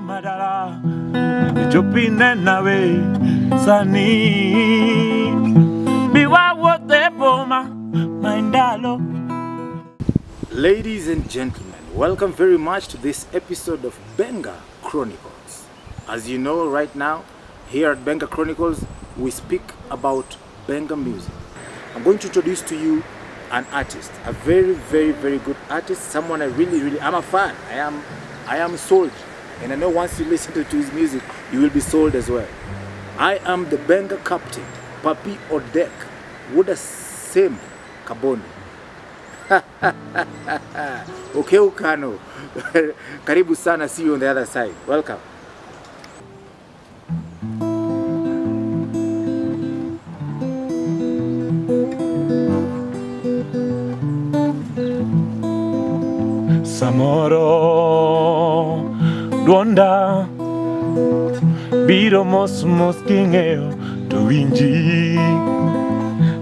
madara Jopine nawe sani Biwa wote boma Mindalo. Ladies and gentlemen, welcome very much to this episode of Benga Chronicles. As you know, right now here at Benga Chronicles we speak about Benga music. I'm going to introduce to you an artist, a very good artist, someone I'm a fan. I am sold, and I know once you listen to his music you will be sold as well. I am the Benga Captain, Papi OdeQ, would same Kaboni. Okay, Okalo. Karibu sana, see you on the other side. Welcome. Samoro Wanda Biro mos kingeo to winji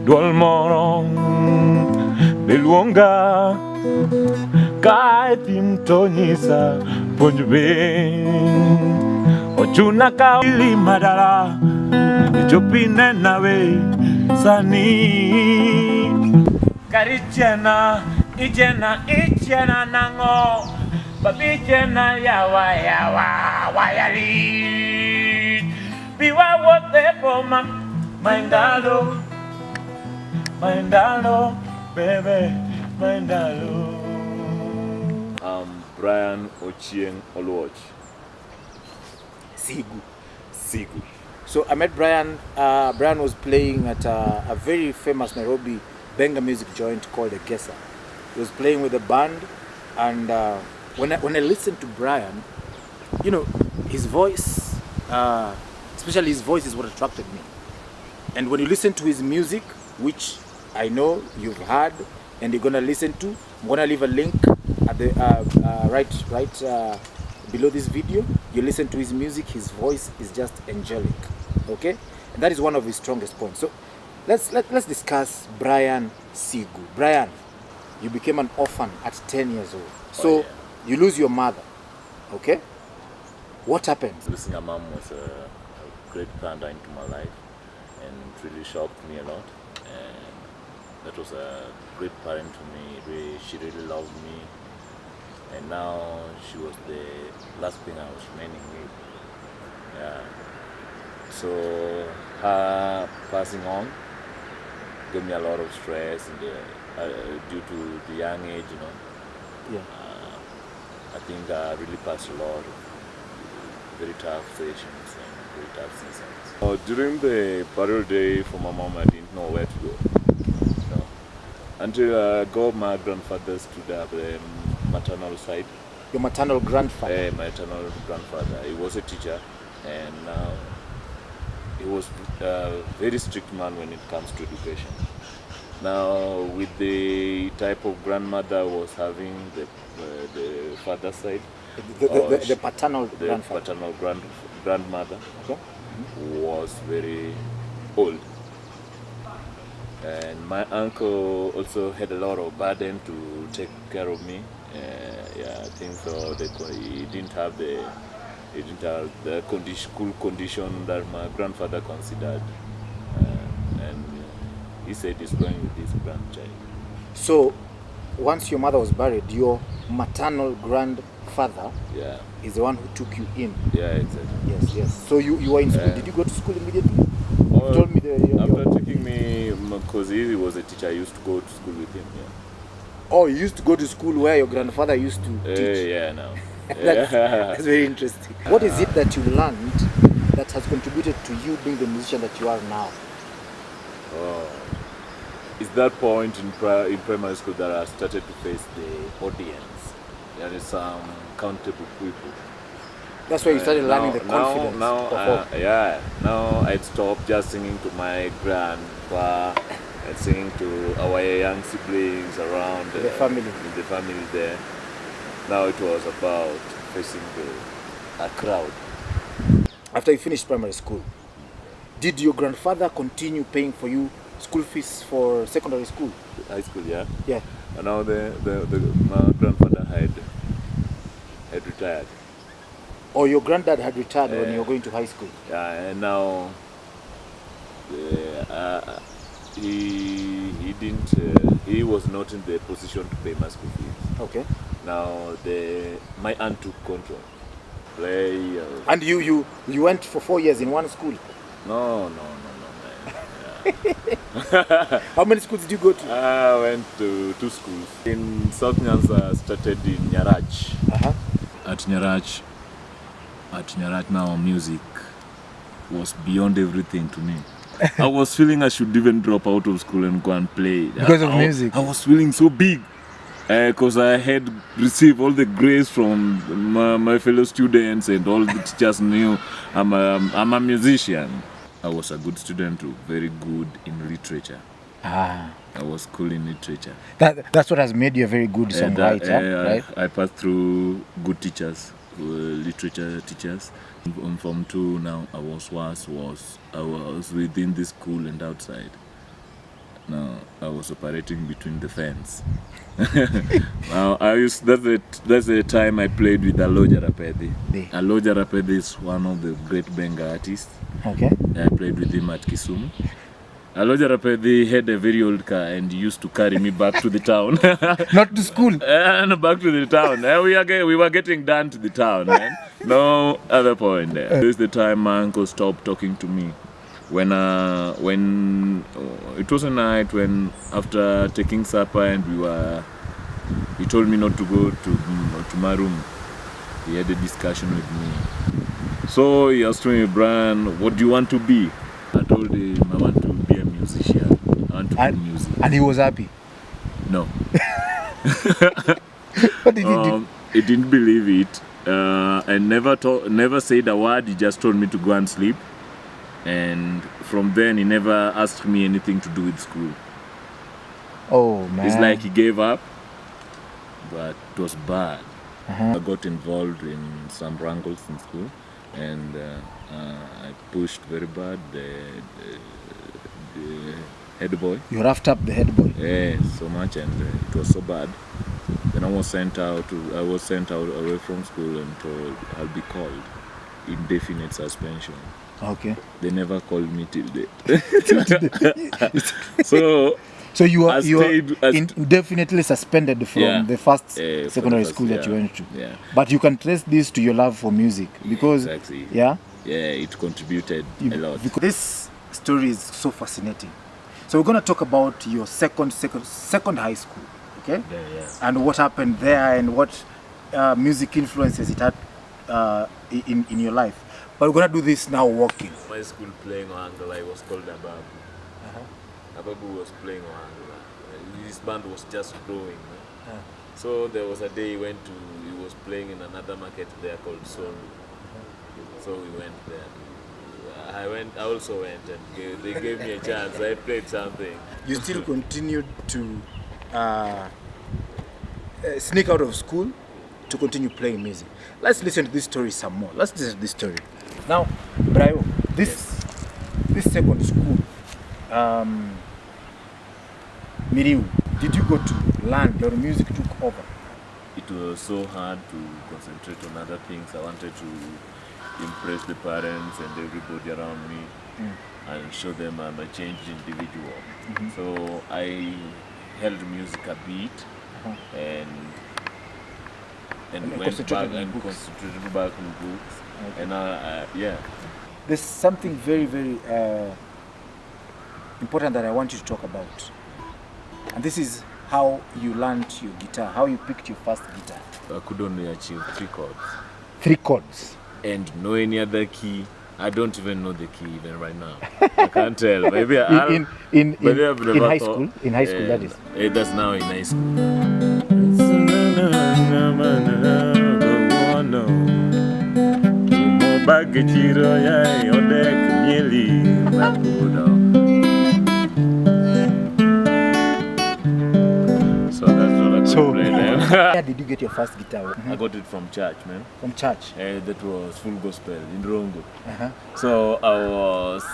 Dual moro Beluonga Kai tim tonyisa Ponjube Ochuna ka ili madara Jopine nawe sani Karichena Ichena nango Babichena yawa wayali Biwa wote boma Mindalo baby Mindalo. Brian Sigu. Sigu. So I met Brian. Brian was playing at a very famous Nairobi Benga music joint called the Gesa. He was playing with a band, and when I listened to Brian, you know, his voice, especially his voice, is what attracted me. And when you listen to his music, which I know you've heard and you're gonna listen to, I'm gonna leave a link at the right below this video. You listen to his music, his voice is just angelic. Okay, and that is one of his strongest points. So let's discuss Brian Sigu. Brian, you became an orphan at 10 years old. So you lose your mother. Okay, what happened? Losing a mom was a great thunder into my life, and it really shocked me a lot. And that was a great parent to me. She really loved me, and now she was the last thing I was remaining with. Yeah. So her passing on gave me a lot of stress, and due to the young age, you know. Yeah. I think I really passed a lot of very tough sessions and very tough seasons. During the burial day for my mom, I didn't know where to go. No. Until I got my grandfather stood up the maternal side. Your maternal grandfather? My maternal grandfather. He was a teacher, and he was a very strict man when it comes to education. Now, with the type of grandmother I was having, the father side, the paternal grandmother, okay, was very old, and my uncle also had a lot of burden to take care of me. I think so. He didn't have the school condition that my grandfather considered, and he said he's going with his grandchild. So, once your mother was buried, your maternal grandfather is the one who took you in. Yeah, exactly. Yes. So you were in school. Did you go to school immediately? You told me after taking me, because he was a teacher, I used to go to school with him. Yeah. Oh, you used to go to school where your grandfather used to teach? Yeah, no. That's very interesting. What is it that you learned that has contributed to you being the musician that you are now? It's that point in primary school that I started to face the audience. There is some countable people. That's why you started learning the confidence. Now I'd stop just singing to my grandpa and singing to our young siblings around the family there. Now it was about facing a crowd. After you finished primary school, did your grandfather continue paying for you school fees for secondary school? High school, yeah. Yeah. And now my grandfather had retired. Or your granddad had retired when you were going to high school? Yeah, and now he didn't. He was not in the position to pay my school fees. Okay. Now my aunt took control. And you went for 4 years in one school? No, man. Yeah. How many schools did you go to? I went to 2 schools. In South Nyanza, started in Nyar. At Nyar now music was beyond everything to me. I was feeling I should even drop out of school and go and play. Because of music? I was feeling so big. Because I had received all the grace from my fellow students and all the teachers knew I'm a musician. I was a good student too, very good in literature. I was cool in literature. That's what has made you a very good songwriter, right? I passed through good teachers, literature teachers. On Form 2 now, I was within the school and outside. Now I was operating between the fence. Now that's the time I played with Alo Jarapedi. Alo Jarapedi is one of the great Benga artists. Okay. I played with him at Kisumu. Alo Jarapedi had a very old car and he used to carry me back to the town. Not to school? And back to the town. We were getting down to the town, man. No other point there. This is the time my uncle stopped talking to me. When it was a night when after taking supper and he told me not to go to my room. He had a discussion with me. So he asked me, Brian, what do you want to be? I told him I want to be a musician. I want to do music. And he was happy? No. What did he do? He didn't believe it. And never said a word. He just told me to go and sleep. And from then he never asked me anything to do with school. Oh man. It's like he gave up, but it was bad. I got involved in some wrangles in school and I pushed very bad the head boy. You roughed up the head boy? Yeah, so much, and it was so bad. Then I was sent out away from school and told I'll be called indefinite suspension. Okay. They never called me till date. So you are indefinitely suspended from the first secondary school that you went to. Yeah. But you can trace this to your love for music because exactly. Yeah, it contributed a lot. This story is so fascinating. So we're going to talk about your second high school, okay? Yeah. And what happened there and what music influences it had in your life. But we're going to do this now walking. My school playing Wangwala, was called Ababu. Ababu was playing Wangwala. His band was just growing. So there was a day he was playing in another market there called Sonu. So we went there. I also went and they gave me a chance. I played something. You still continued to sneak out of school to continue playing music. Let's listen to this story some more. Let's listen to this story. Now, Brian, this second school, Miriu, did you go to learn your music took over? It was so hard to concentrate on other things. I wanted to impress the parents and everybody around me and show them I'm a changed individual. So I held music a bit and went back and concentrated back on books. Okay. And there's something very, very important that I want you to talk about. And this is how you learned your guitar, how you picked your first guitar. I could only achieve 3 chords. 3 chords? And no any other key. I don't even know the key even right now. I can't tell. Maybe in high school. In high school, that is. That's now in high school. So that's what I could play then. Where did you get your first guitar? I got it from church, man. From church? That was full gospel in Rongo. So I was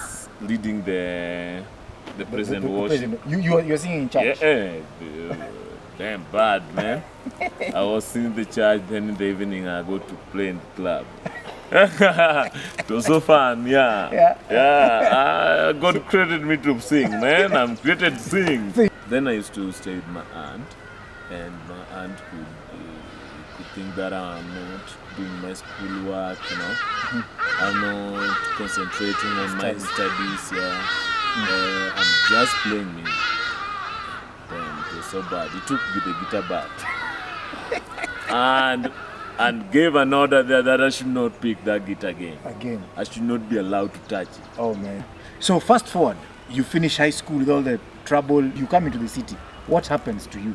leading the present worship. You were singing in church? Yeah. Damn bad, man. I was in the church, then in the evening I go to play in the club. It was so fun, yeah. God created me to sing, man. I'm created to sing. Then I used to stay with my aunt, and my aunt could think that I'm not doing my schoolwork, you know. I'm not concentrating on my studies, I'm just playing music. And it was so bad. He took the guitar back and gave an order there that I should not pick that guitar again. I should not be allowed to touch it. Oh man. So fast forward, you finish high school with all the trouble, you come into the city. What happens to you?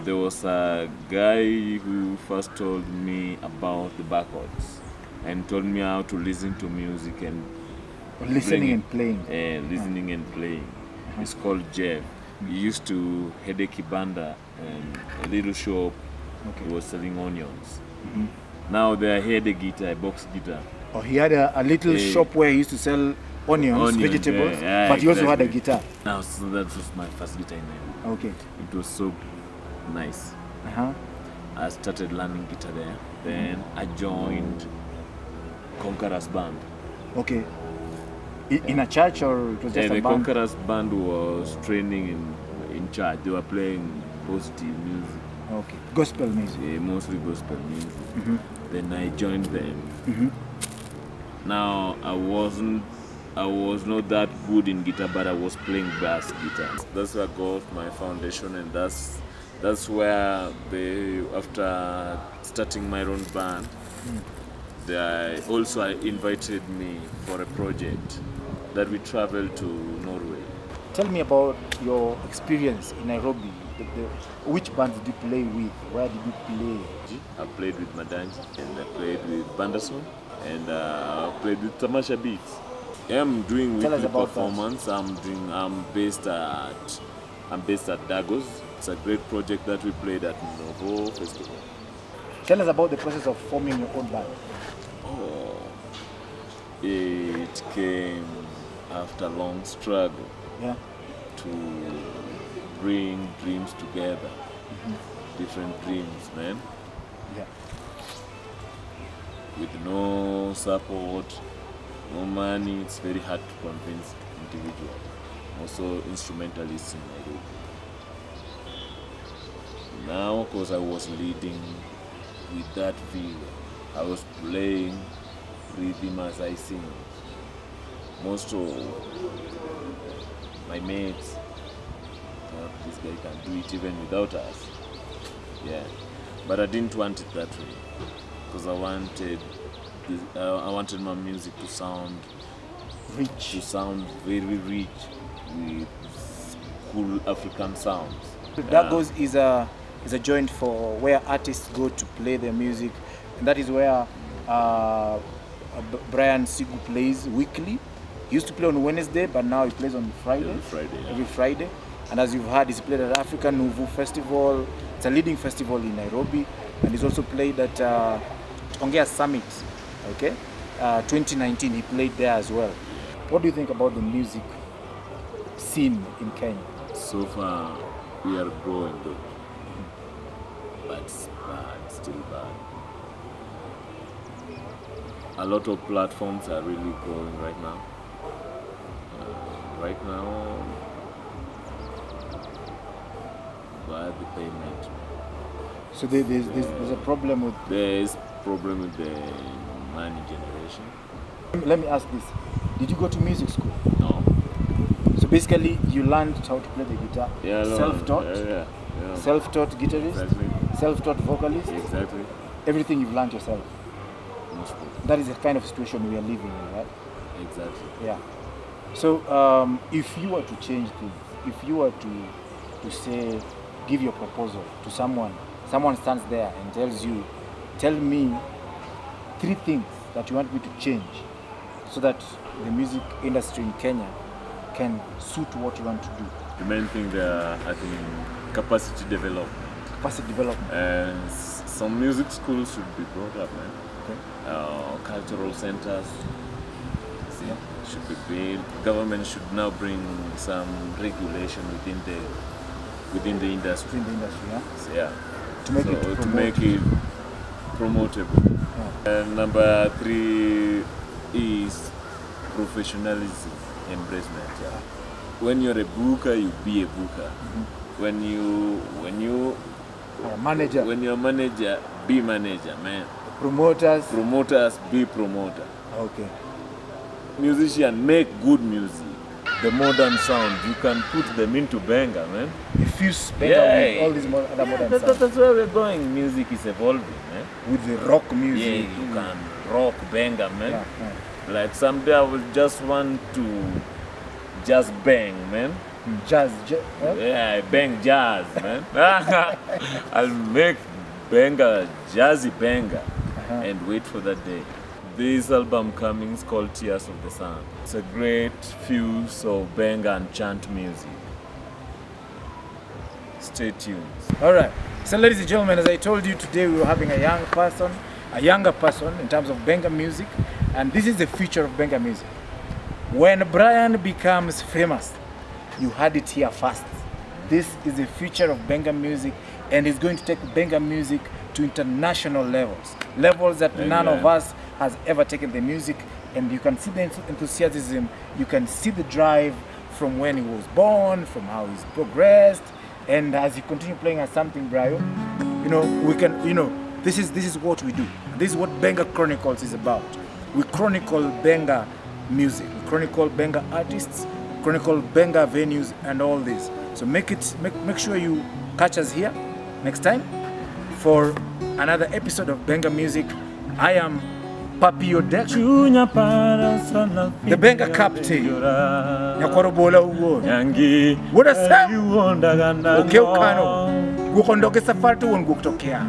There was a guy who first told me about the backwards and told me how to listen to music and listening and playing. Listening and playing. It's called Jeff. He used to head a kibanda and a little shop. He was selling onions. Now they had a guitar, a box guitar. Oh, he had a little shop where he used to sell onions, vegetables, but he also had a guitar. Now, so that was my first guitar in Nairobi. Okay. It was so nice. I started learning guitar there. Then I joined Conqueror's band. Okay. In a church, or it was just a the band? Conqueror's band was training in church. They were playing positive music. Okay. Gospel music. Mostly gospel music. Then I joined them. Now I was not that good in guitar, but I was playing bass guitar. That's where I got my foundation, and that's where after starting my own band, they also invited me for a project that we traveled to Norway. Tell me about your experience in Nairobi. Which band did you play with? Where did you play? I played with Madanji, and I played with Banderson, and I played with Tamasha Beats. I'm doing weekly performance. I'm based at Dagos. It's a great project that we played at Novo Festival. Tell us about the process of forming your own band. It came after a long struggle to bring dreams together. Different dreams, man. With no support, no money, it's very hard to convince individuals. Also instrumentalists in Nairobi. Now, because I was leading with that view, I was playing rhythm as I sing. Most of my mates thought this guy can do it even without us. But I didn't want it that way, because I wanted my music to sound Rich. To sound very rich with cool African sounds. Dagos is a joint for where artists go to play their music, and that is where Brian Sigu plays weekly. He used to play on Wednesday, but now he plays on Friday. Every Friday. And as you've heard, he's played at African Nouveau Festival. It's a leading festival in Nairobi, and he's also played at Ongea Summit. 2019, he played there as well. What do you think about the music scene in Kenya? So far, we are growing though. But it's bad, still bad. A lot of platforms are really growing right now. By the payment. So there's a problem with... There's problem with the money generation. Let me ask this. Did you go to music school? No. So basically, you learned how to play the guitar. Self-taught? Yeah. Self-taught guitarist? Exactly. Self-taught vocalist? Exactly. Everything you've learned yourself. Mostly. That is the kind of situation we are living in, right? Exactly. Yeah. So if you were to change things, if you were to say, give your proposal to someone stands there and tells you, tell me 3 things that you want me to change so that the music industry in Kenya can suit what you want to do. The main thing there, I think, capacity development. Capacity development. And some music schools should be brought up, man. Okay. Cultural centers should be built. Government should now bring some regulation within the within the industry. Yeah. Yeah. To make it promotable. Number 3 is professionalism, embracement. Yeah. When you're a booker, you be a booker. When you're a manager, be manager, man. Promoters, be promoter. Okay. Musician, make good music. The modern sound, you can put them into Benga, man. Fuse Benga with all these other modern sounds. That's where we're going. Music is evolving, man. With the rock music. Yeah, you can rock Benga, man. Yeah. Like someday I will just want to just bang, man. Jazz. Yeah, bang jazz, man. I'll make Benga, jazzy Benga, and wait for that day. This album coming is called Tears of the Sun. It's a great fuse of Benga and chant music. Stay tuned. All right. So ladies and gentlemen, as I told you today, we were having a younger person in terms of Benga music, and this is the future of Benga music. When Brian becomes famous, you had it here first. This is the future of Benga music, and it's going to take Benga music to international levels that none of us has ever taken the music. And you can see the enthusiasm, you can see the drive from when he was born, from how he's progressed, and as he continue playing as something, Brian, we can, this is what we do. This is what Benga Chronicles is about. We chronicle Benga music, we chronicle Benga artists, chronicle Benga venues and all this. So make sure you catch us here next time for another episode of Benga Music. I am Papi OdeQ, the Benga Captain. Nyakorobola ugo. What a say? Okay, Okalo. Gukondoke safari tu kutokea.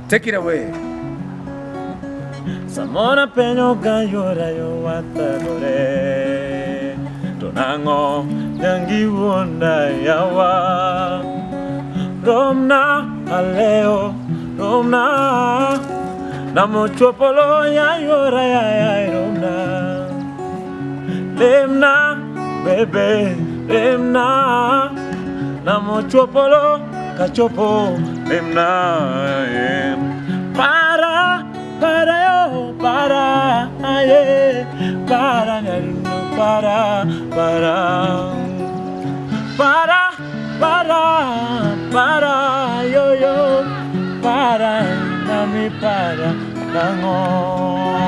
Take it away. Samona penyo gayora yo watalore. Tonango yangi wonda yawa. Romna aleo, Romna. Namo chopolo ya yora ya romna. Lemna, bebe, lemna. Namo chopolo, kachopo, lemna. Para yo, para, aye, para nyarino, para, yo, para, nami para, nango.